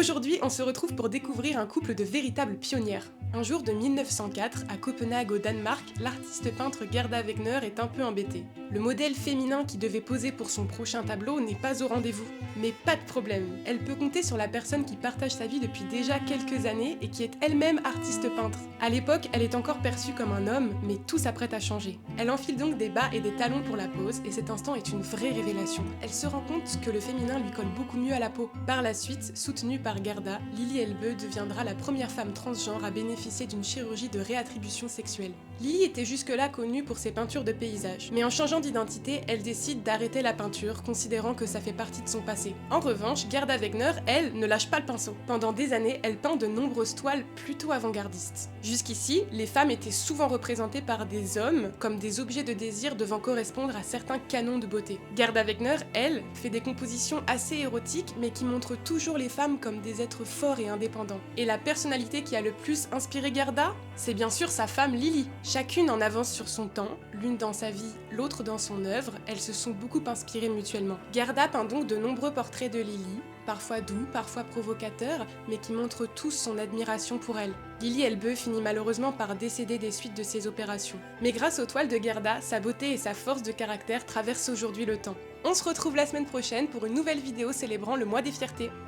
Aujourd'hui, on se retrouve pour découvrir un couple de véritables pionnières. Un jour de 1904, à Copenhague au Danemark, l'artiste peintre Gerda Wegner est un peu embêtée. Le modèle féminin qui devait poser pour son prochain tableau n'est pas au rendez-vous. Mais pas de problème, elle peut compter sur la personne qui partage sa vie depuis déjà quelques années et qui est elle-même artiste peintre. À l'époque, elle est encore perçue comme un homme, mais tout s'apprête à changer. Elle enfile donc des bas et des talons pour la pose et cet instant est une vraie révélation. Elle se rend compte que le féminin lui colle beaucoup mieux à la peau. Par la suite, soutenue par Gerda, Lili Elbe deviendra la première femme transgenre à bénéficier d'une chirurgie de réattribution sexuelle. Lili était jusque-là connue pour ses peintures de paysages, mais en changeant d'identité, elle décide d'arrêter la peinture, considérant que ça fait partie de son passé. En revanche, Gerda Wegner, elle, ne lâche pas le pinceau. Pendant des années, elle peint de nombreuses toiles plutôt avant-gardistes. Jusqu'ici, les femmes étaient souvent représentées par des hommes comme des objets de désir devant correspondre à certains canons de beauté. Gerda Wegner, elle, fait des compositions assez érotiques, mais qui montrent toujours les femmes comme des êtres forts et indépendants. Et la personnalité qui a le plus inspiré Gerda, c'est bien sûr sa femme Lili. Chacune en avance sur son temps, l'une dans sa vie, l'autre dans son œuvre, elles se sont beaucoup inspirées mutuellement. Gerda peint donc de nombreux portraits de Lili, parfois doux, parfois provocateurs, mais qui montrent tous son admiration pour elle. Lili Elbe finit malheureusement par décéder des suites de ses opérations. Mais grâce aux toiles de Gerda, sa beauté et sa force de caractère traversent aujourd'hui le temps. On se retrouve la semaine prochaine pour une nouvelle vidéo célébrant le mois des fiertés.